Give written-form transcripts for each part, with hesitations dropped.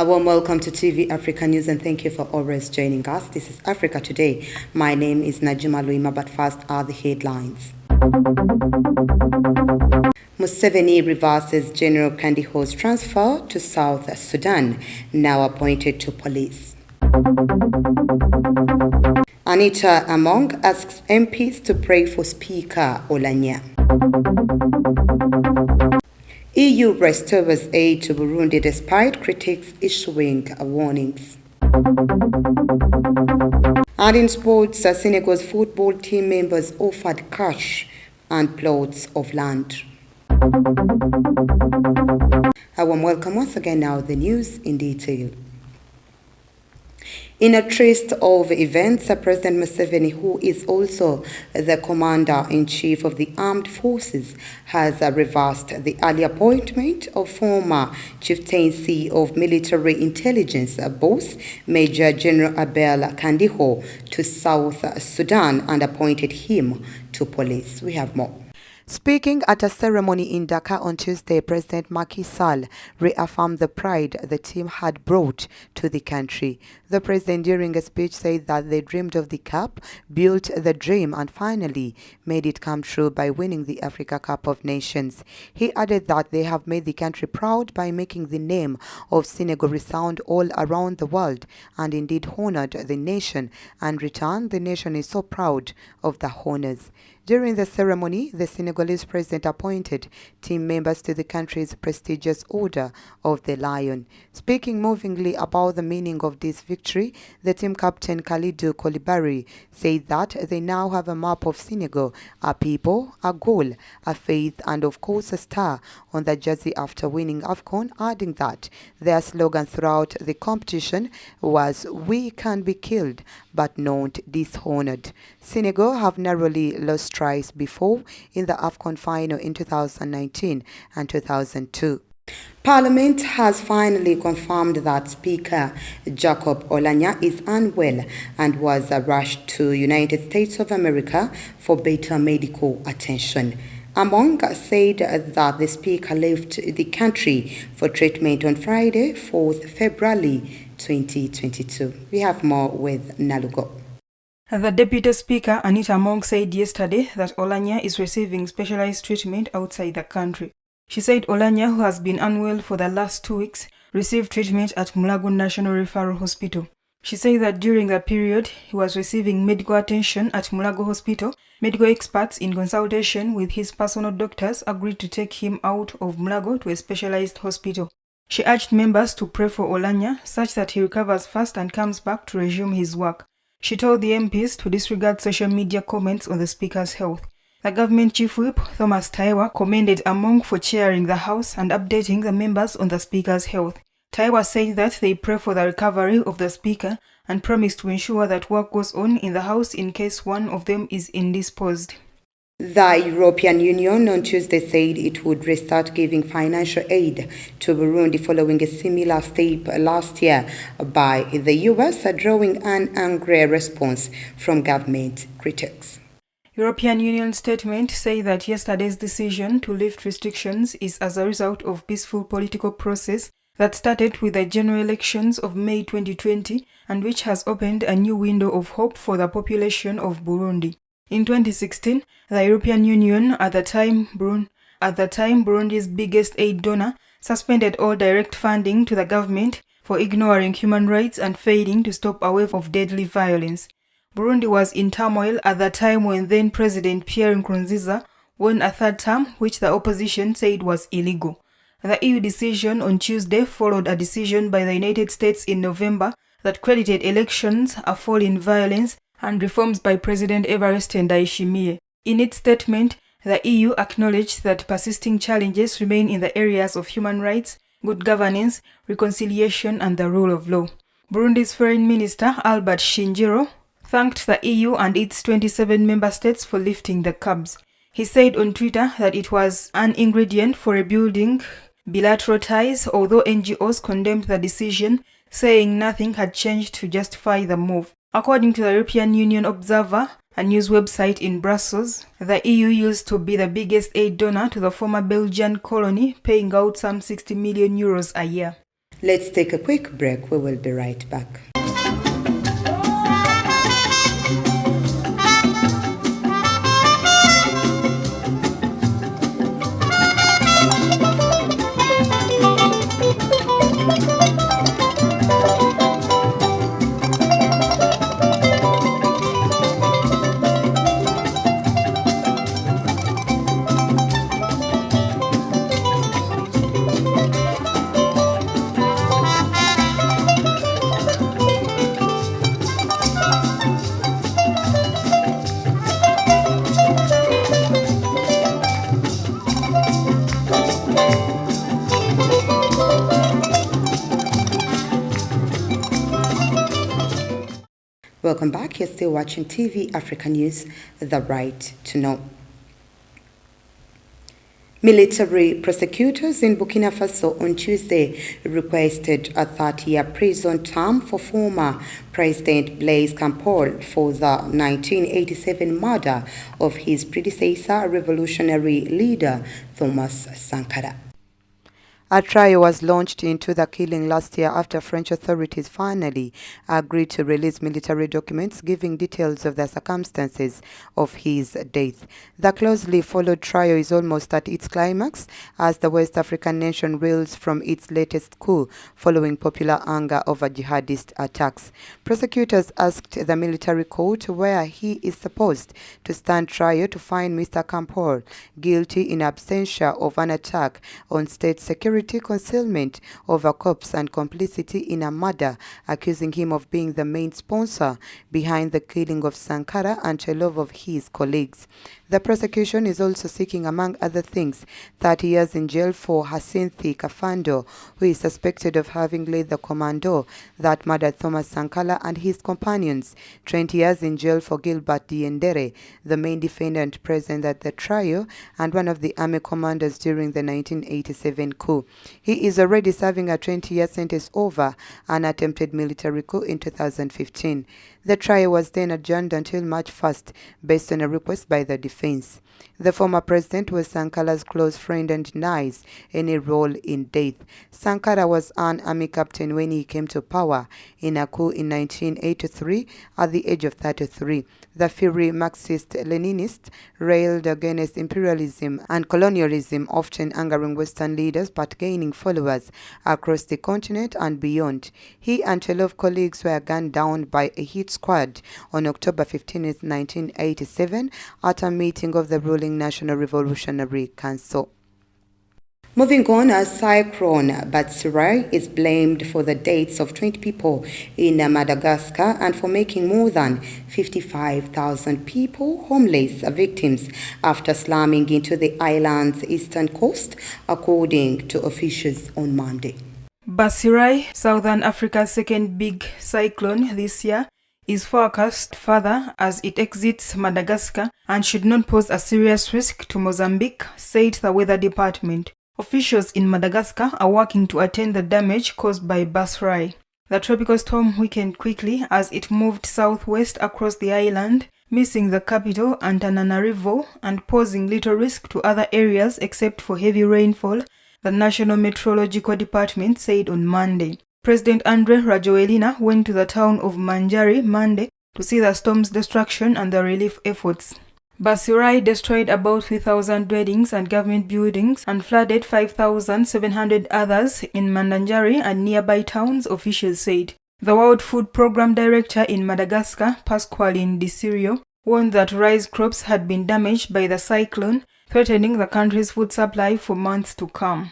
A warm welcome to TV Africa News and thank you for always joining us. This is Africa Today. My name is Najuma Luima, but first are the headlines. Museveni reverses General Kandiho's transfer to South Sudan, now appointed to police. Anita Among asks MPs to pray for Speaker Oulanyah. EU restores aid to Burundi despite critics issuing warnings. And in sports, Senegal's football team members offered cash and plots of land. A warm welcome once again. Now the news in detail. In a tryst of events, President Museveni, who is also the Commander-in-Chief of the Armed Forces, has reversed the early appointment of former Chieftaincy of Military Intelligence boss Major General Abel Kandiho to South Sudan and appointed him to police. We have more. Speaking at a ceremony in Dakar on Tuesday, President Macky Sall reaffirmed the pride the team had brought to the country. The president, during a speech, said that they dreamed of the cup, built the dream, and finally made it come true by winning the Africa Cup of Nations. He added that they have made the country proud by making the name of Senegal resound all around the world and indeed honored the nation. And in return, the nation is so proud of the honors. During the ceremony, the Senegalese president appointed team members to the country's prestigious Order of the Lion. Speaking movingly about the meaning of this victory, the team captain Kalidou Koulibaly said that they now have a map of Senegal, a people, a goal, a faith, and of course a star on the jersey after winning AFCON, adding that their slogan throughout the competition was "We can be killed, but not dishonored." Senegal have narrowly lost twice before in the AFCON final in 2019 and 2002. Parliament has finally confirmed that Speaker Jacob Oulanyah is unwell and was rushed to United States of America for better medical attention. Among said that the Speaker left the country for treatment on Friday, 4th February 2022. We have more with Nalugo. The Deputy Speaker, Anita Among, said yesterday that Oulanyah is receiving specialized treatment outside the country. She said Oulanyah, who has been unwell for the last 2 weeks, received treatment at Mulago National Referral Hospital. She said that during the period he was receiving medical attention at Mulago Hospital, medical experts in consultation with his personal doctors agreed to take him out of Mulago to a specialized hospital. She urged members to pray for Oulanyah such that he recovers fast and comes back to resume his work. She told the MPs to disregard social media comments on the Speaker's health. The government chief whip, Thomas Taiwa, commended Among for chairing the House and updating the members on the Speaker's health. Taiwa said that they pray for the recovery of the Speaker and promised to ensure that work goes on in the House in case one of them is indisposed. The European Union on Tuesday said it would restart giving financial aid to Burundi following a similar step last year by the US, drawing an angry response from government critics. European Union statement said that yesterday's decision to lift restrictions is as a result of peaceful political process that started with the general elections of May 2020 and which has opened a new window of hope for the population of Burundi. In 2016, the European Union, at the time Burundi's biggest aid donor, suspended all direct funding to the government for ignoring human rights and failing to stop a wave of deadly violence. Burundi was in turmoil at the time when then-President Pierre Nkurunziza won a third term, which the opposition said was illegal. The EU decision on Tuesday followed a decision by the United States in November that credited elections, a fall in violence, and reforms by President Evariste Ndayishimiye. In its statement, the EU acknowledged that persisting challenges remain in the areas of human rights, good governance, reconciliation, and the rule of law. Burundi's Foreign Minister Albert Shingiro thanked the EU and its 27 member states for lifting the curbs. He said on Twitter that it was an ingredient for rebuilding bilateral ties, although NGOs condemned the decision, saying nothing had changed to justify the move. According to the European Union Observer, a news website in Brussels, the EU used to be the biggest aid donor to the former Belgian colony, paying out some 60 million euros a year. Let's take a quick break. We will be right back. Welcome back. You're still watching TV Africa News, The Right to Know. Military prosecutors in Burkina Faso on Tuesday requested a 30-year prison term for former President Blaise Compaoré for the 1987 murder of his predecessor, revolutionary leader Thomas Sankara. A trial was launched into the killing last year after French authorities finally agreed to release military documents giving details of the circumstances of his death. The closely followed trial is almost at its climax as the West African nation reels from its latest coup following popular anger over jihadist attacks. Prosecutors asked the military court where he is supposed to stand trial to find Mr. Compaoré guilty in absentia of an attack on state security, concealment of a corpse and complicity in a murder, accusing him of being the main sponsor behind the killing of Sankara and 12 of his colleagues. The prosecution is also seeking, among other things, 30 years in jail for Hyacinthe Kafando, who is suspected of having led the commando that murdered Thomas Sankara and his companions, 20 years in jail for Gilbert Diendere, the main defendant present at the trial and one of the army commanders during the 1987 coup. He is already serving a 20-year sentence over an attempted military coup in 2015. The trial was then adjourned until March 1st, based on a request by the defense. The former president was Sankara's close friend and denies any role in death. Sankara was an army captain when he came to power in a coup in 1983 at the age of 33. The fiery Marxist-Leninist railed against imperialism and colonialism, often angering Western leaders but gaining followers across the continent and beyond. He and 12 colleagues were gunned down by a hit squad on October 15, 1987 at a meeting of the ruling National Revolutionary Council. Moving on, a cyclone Batsirai is blamed for the deaths of 20 people in Madagascar and for making more than 55,000 people homeless victims after slamming into the island's eastern coast, according to officials on Monday. Batsirai, Southern Africa's second big cyclone this year, is forecast further as it exits Madagascar and should not pose a serious risk to Mozambique, said the weather department. Officials in Madagascar are working to attend the damage caused by Batsirai. The tropical storm weakened quickly as it moved southwest across the island, missing the capital Antananarivo and posing little risk to other areas except for heavy rainfall, the National Meteorological Department said on Monday. President Andre Rajoelina went to the town of Manjari Monday to see the storm's destruction and the relief efforts. Batsirai destroyed about 3,000 dwellings and government buildings and flooded 5,700 others in Mandanjari and nearby towns, officials said. The World Food Programme Director in Madagascar, Pasqualine Di Sirio, warned that rice crops had been damaged by the cyclone, threatening the country's food supply for months to come.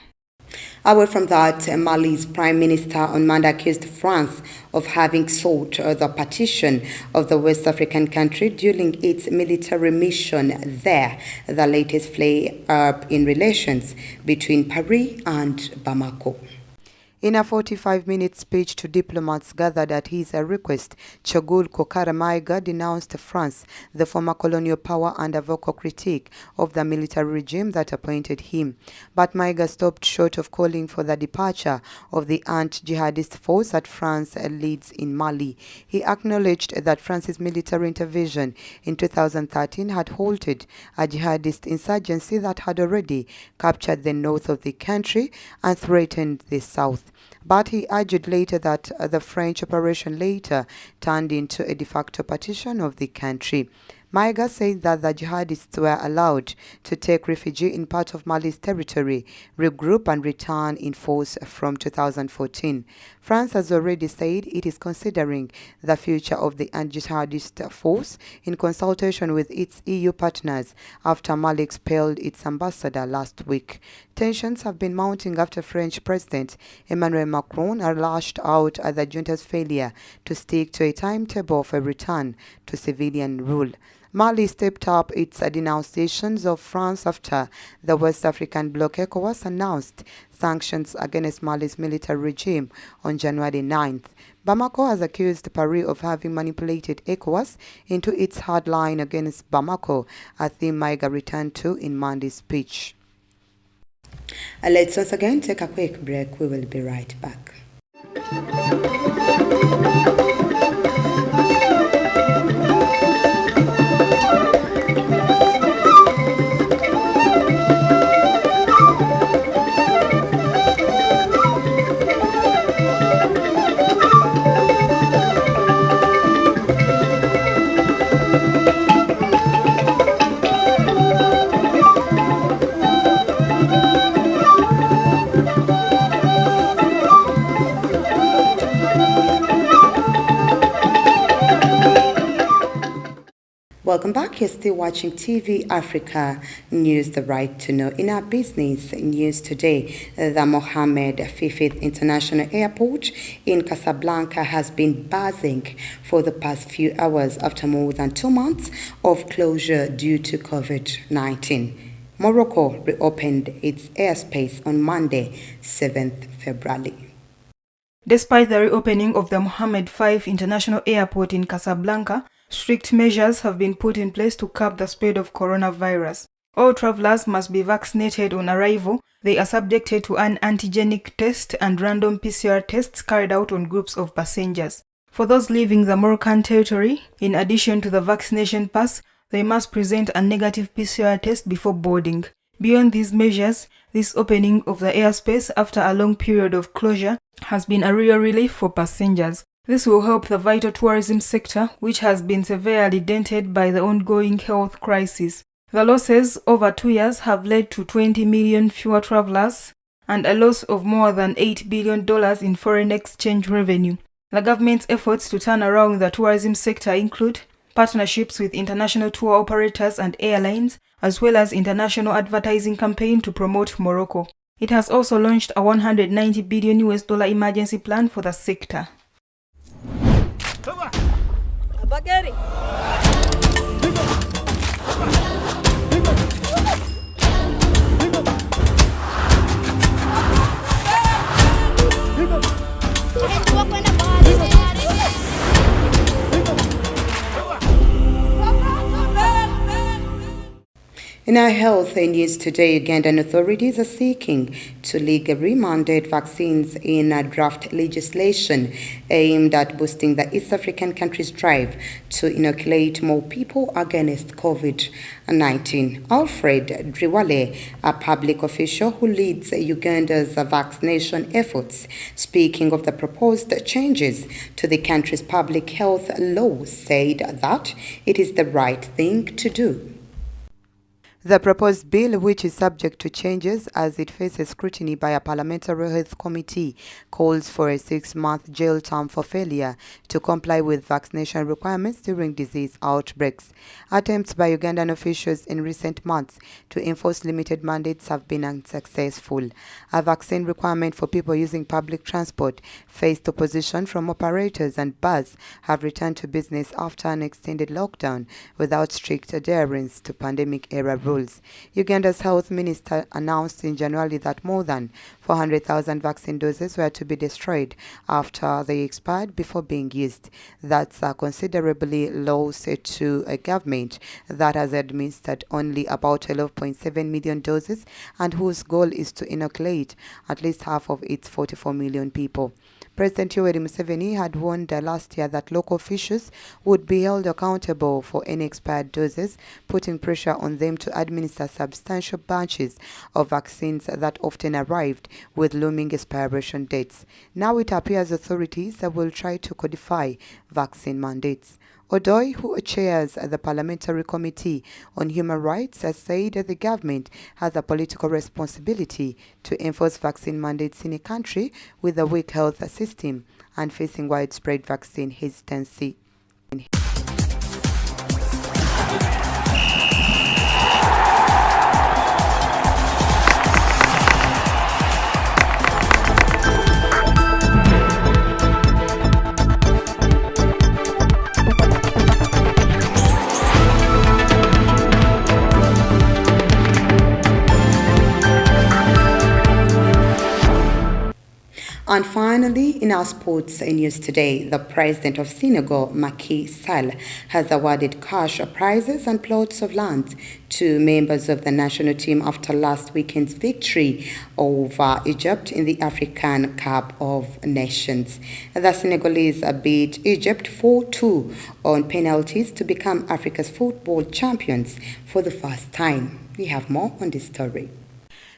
Away from that, Mali's Prime Minister on Monday accused France of having sought the partition of the West African country during its military mission there, the latest flare-up in relations between Paris and Bamako. In a 45-minute speech to diplomats gathered at his request, Choguel Kokara Maïga denounced France, the former colonial power, and a vocal critique of the military regime that appointed him. But Maïga stopped short of calling for the departure of the anti-jihadist force that France leads in Mali. He acknowledged that France's military intervention in 2013 had halted a jihadist insurgency that had already captured the north of the country and threatened the south. But he argued later that the French operation later turned into a de facto partition of the country. Maiga said that the jihadists were allowed to take refuge in part of Mali's territory, regroup and return in force from 2014. France has already said it is considering the future of the anti-jihadist force in consultation with its EU partners after Mali expelled its ambassador last week. Tensions have been mounting after French President Emmanuel Macron lashed out at the junta's failure to stick to a timetable for a return to civilian rule. Mali stepped up its denunciations of France after the West African bloc ECOWAS announced sanctions against Mali's military regime on January 9th. Bamako has accused Paris of having manipulated ECOWAS into its hard line against Bamako, a theme Maiga returned to in Monday's speech. Let's once again take a quick break. We will be right back. Welcome back. You're still watching TV Africa News, the right to know. In our business news today, the Mohammed V International Airport in Casablanca has been buzzing for the past few hours after more than 2 months of closure due to COVID-19. Morocco reopened its airspace on Monday, 7th February. Despite the reopening of the Mohammed V International Airport in Casablanca, strict measures have been put in place to curb the spread of coronavirus. All travelers must be vaccinated on arrival. They are subjected to an antigenic test and random PCR tests carried out on groups of passengers. For those leaving the Moroccan territory, in addition to the vaccination pass, they must present a negative PCR test before boarding. Beyond these measures, this opening of the airspace after a long period of closure has been a real relief for passengers. This will help the vital tourism sector, which has been severely dented by the ongoing health crisis. The losses over 2 years have led to 20 million fewer travelers and a loss of more than $8 billion in foreign exchange revenue. The government's efforts to turn around the tourism sector include partnerships with international tour operators and airlines, as well as international advertising campaign to promote Morocco. It has also launched a $190 billion emergency plan for the sector. In our health news today, Ugandan authorities are seeking to legally mandate vaccines in a draft legislation aimed at boosting the East African country's drive to inoculate more people against COVID-19. Alfred Driwale, a public official who leads Uganda's vaccination efforts, speaking of the proposed changes to the country's public health law, said that it is the right thing to do. The proposed bill, which is subject to changes as it faces scrutiny by a parliamentary health committee, calls for a 6-month jail term for failure to comply with vaccination requirements during disease outbreaks. Attempts by Ugandan officials in recent months to enforce limited mandates have been unsuccessful. A vaccine requirement for people using public transport faced opposition from operators, and bars have returned to business after an extended lockdown without strict adherence to pandemic-era rules. Uganda's health minister announced in January that more than 400,000 vaccine doses were to be destroyed after they expired before being used. That's a considerably loss to a government that has administered only about 12.7 million doses and whose goal is to inoculate at least half of its 44 million people. President Yoweri Museveni had warned last year that local officials would be held accountable for any expired doses, putting pressure on them to administer substantial batches of vaccines that often arrived with looming expiration dates. Now it appears authorities will try to codify vaccine mandates. Odoi, who chairs the Parliamentary Committee on Human Rights, has said that the government has a political responsibility to enforce vaccine mandates in a country with a weak health system and facing widespread vaccine hesitancy. And finally, in our sports news today, the president of Senegal, Macky Sall, has awarded cash prizes and plots of land to members of the national team after last weekend's victory over Egypt in the African Cup of Nations. The Senegalese beat Egypt 4-2 on penalties to become Africa's football champions for the first time. We have more on this story.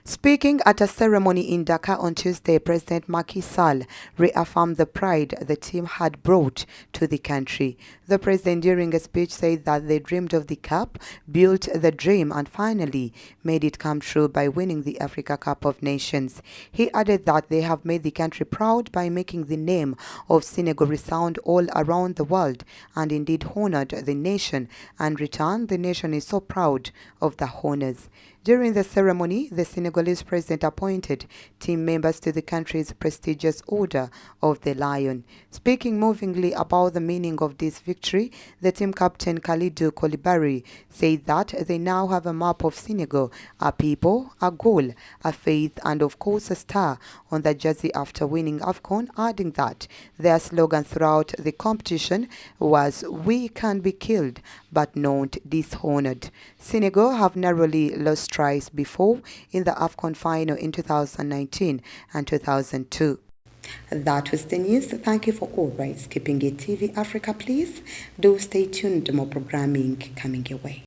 Speaking at a ceremony in Dakar on Tuesday, President Macky Sall reaffirmed the pride the team had brought to the country. The president, during a speech, said that they dreamed of the cup, built the dream, and finally made it come true by winning the Africa Cup of Nations. He added that they have made the country proud by making the name of Senegal resound all around the world and indeed honored the nation. And in return, the nation is so proud of the honors. During the ceremony, the Senegalese president appointed team members to the country's prestigious Order of the Lion. Speaking movingly about the meaning of this victory, the team captain Kalidou Koulibaly said that they now have a map of Senegal, a people, a goal, a faith, and of course a star on the jersey after winning AFCON, adding that their slogan throughout the competition was "We can be killed, but not dishonored." Senegal have narrowly lost twice before in the AFCON final in 2019 and 2002. That was the news. Thank you for always keeping it TV Africa. Please do stay tuned. More programming coming your way.